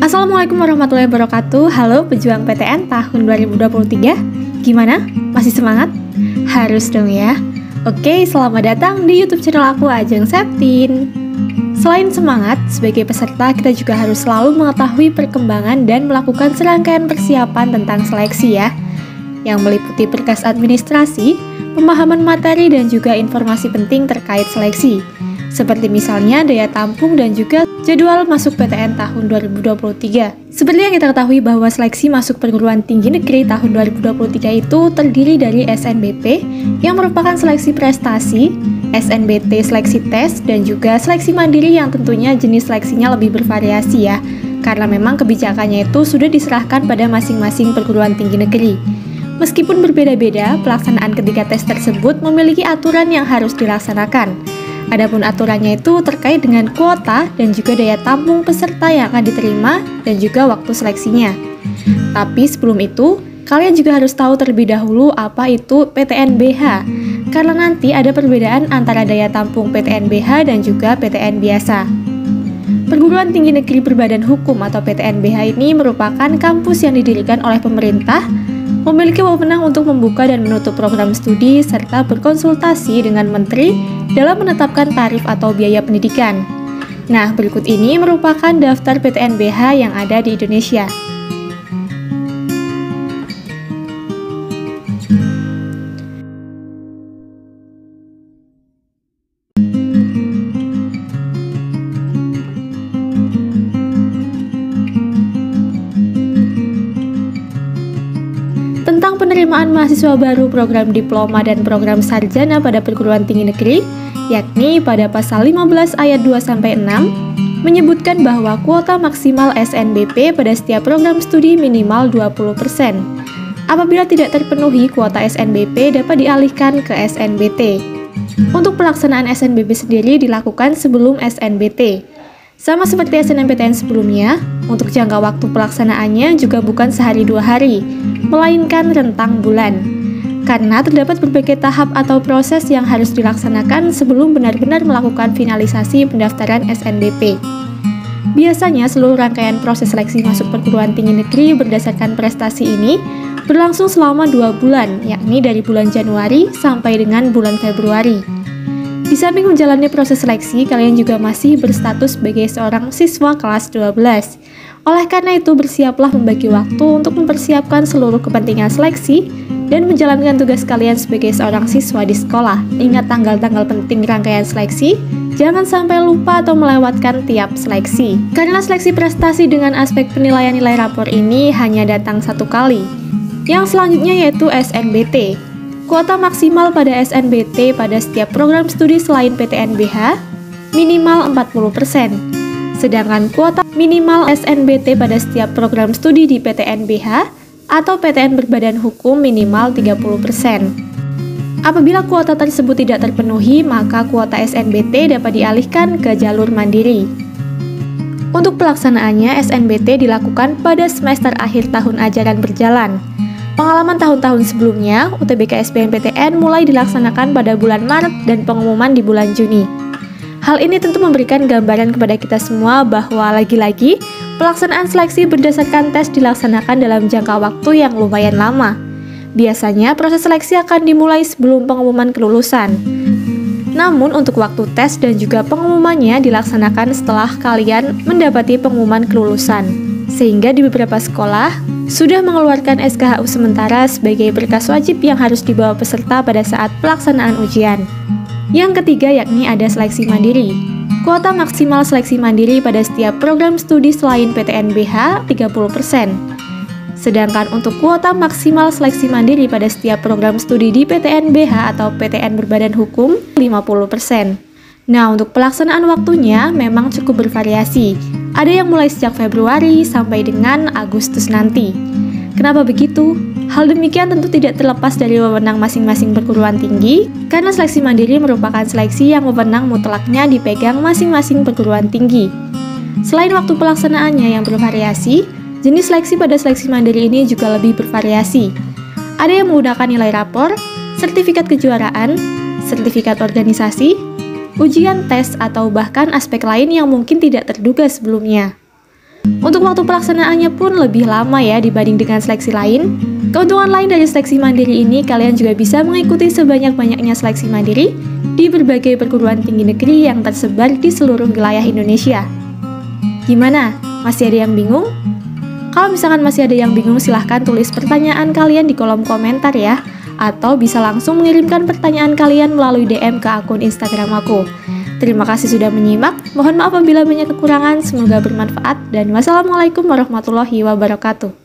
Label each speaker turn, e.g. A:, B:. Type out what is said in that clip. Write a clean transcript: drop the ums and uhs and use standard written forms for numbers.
A: Assalamualaikum warahmatullahi wabarakatuh. Halo pejuang PTN tahun 2023. Gimana? Masih semangat? Harus dong ya. Oke, selamat datang di YouTube channel aku, Ajeng Septin. Selain semangat, sebagai peserta kita juga harus selalu mengetahui perkembangan dan melakukan serangkaian persiapan tentang seleksi ya, yang meliputi berkas administrasi, pemahaman materi dan juga informasi penting terkait seleksi, seperti misalnya daya tampung dan juga jadwal masuk PTN tahun 2023. Seperti yang kita ketahui bahwa seleksi masuk perguruan tinggi negeri tahun 2023 itu terdiri dari SNBP yang merupakan seleksi prestasi, SNBT seleksi tes, dan juga seleksi mandiri yang tentunya jenis seleksinya lebih bervariasi ya, karena memang kebijakannya itu sudah diserahkan pada masing-masing perguruan tinggi negeri. Meskipun berbeda-beda, pelaksanaan ketiga tes tersebut memiliki aturan yang harus dilaksanakan. Adapun aturannya itu terkait dengan kuota dan juga daya tampung peserta yang akan diterima dan juga waktu seleksinya. Tapi sebelum itu, kalian juga harus tahu terlebih dahulu apa itu PTN-BH, karena nanti ada perbedaan antara daya tampung PTN-BH dan juga PTN biasa. Perguruan Tinggi Negeri Berbadan Hukum atau PTN-BH ini merupakan kampus yang didirikan oleh pemerintah, memiliki wewenang untuk membuka dan menutup program studi serta berkonsultasi dengan menteri dalam menetapkan tarif atau biaya pendidikan. Nah, berikut ini merupakan daftar PTN-BH yang ada di Indonesia. Tentang penerimaan mahasiswa baru program diploma dan program sarjana pada perguruan tinggi negeri, yakni pada pasal 15 ayat 2-6, menyebutkan bahwa kuota maksimal SNBP pada setiap program studi minimal 20%. Apabila tidak terpenuhi, kuota SNBP dapat dialihkan ke SNBT. Untuk pelaksanaan SNBP sendiri dilakukan sebelum SNBT. Sama seperti SNMPTN sebelumnya, untuk jangka waktu pelaksanaannya juga bukan sehari 2 hari, melainkan rentang bulan. Karena terdapat berbagai tahap atau proses yang harus dilaksanakan sebelum benar-benar melakukan finalisasi pendaftaran SNBP. Biasanya seluruh rangkaian proses seleksi masuk perguruan tinggi negeri berdasarkan prestasi ini berlangsung selama 2 bulan, yakni dari bulan Januari sampai dengan bulan Februari. Di samping menjalani proses seleksi, kalian juga masih berstatus sebagai seorang siswa kelas 12. Oleh karena itu, bersiaplah membagi waktu untuk mempersiapkan seluruh kepentingan seleksi dan menjalankan tugas kalian sebagai seorang siswa di sekolah. Ingat tanggal-tanggal penting rangkaian seleksi, jangan sampai lupa atau melewatkan tiap seleksi. Karena seleksi prestasi dengan aspek penilaian nilai rapor ini hanya datang 1 kali. Yang selanjutnya yaitu SNBT. Kuota maksimal pada SNBT pada setiap program studi selain PTN-BH minimal 40%. Sedangkan kuota minimal SNBT pada setiap program studi di PTN-BH atau PTN Berbadan Hukum minimal 30%. Apabila kuota tersebut tidak terpenuhi, maka kuota SNBT dapat dialihkan ke jalur mandiri. Untuk pelaksanaannya, SNBT dilakukan pada semester akhir tahun ajaran berjalan. Pengalaman tahun-tahun sebelumnya, UTBK SBMPTN mulai dilaksanakan pada bulan Maret dan pengumuman di bulan Juni. Hal ini tentu memberikan gambaran kepada kita semua bahwa lagi-lagi pelaksanaan seleksi berdasarkan tes dilaksanakan dalam jangka waktu yang lumayan lama. Biasanya proses seleksi akan dimulai sebelum pengumuman kelulusan. Namun untuk waktu tes dan juga pengumumannya dilaksanakan setelah kalian mendapati pengumuman kelulusan. Sehingga di beberapa sekolah sudah mengeluarkan SKHU sementara sebagai berkas wajib yang harus dibawa peserta pada saat pelaksanaan ujian. Yang ketiga yakni ada seleksi mandiri. Kuota maksimal seleksi mandiri pada setiap program studi selain PTN-BH 30%. Sedangkan untuk kuota maksimal seleksi mandiri pada setiap program studi di PTN-BH atau PTN Berbadan Hukum 50%. Nah, untuk pelaksanaan waktunya memang cukup bervariasi. Ada yang mulai sejak Februari sampai dengan Agustus nanti. Kenapa begitu? Hal demikian tentu tidak terlepas dari wewenang masing-masing perguruan tinggi, karena seleksi mandiri merupakan seleksi yang wewenang mutlaknya dipegang masing-masing perguruan tinggi. Selain waktu pelaksanaannya yang bervariasi, jenis seleksi pada seleksi mandiri ini juga lebih bervariasi. Ada yang menggunakan nilai rapor, sertifikat kejuaraan, sertifikat organisasi, ujian tes, atau bahkan aspek lain yang mungkin tidak terduga sebelumnya. Untuk waktu pelaksanaannya pun lebih lama ya dibanding dengan seleksi lain. Keuntungan lain dari seleksi mandiri ini, kalian juga bisa mengikuti sebanyak-banyaknya seleksi mandiri di berbagai perguruan tinggi negeri yang tersebar di seluruh wilayah Indonesia. Gimana? Masih ada yang bingung? Kalau misalkan masih ada yang bingung, silahkan tulis pertanyaan kalian di kolom komentar ya. Atau bisa langsung mengirimkan pertanyaan kalian melalui DM ke akun Instagram aku. Terima kasih sudah menyimak, mohon maaf apabila banyak kekurangan, semoga bermanfaat, dan wassalamualaikum warahmatullahi wabarakatuh.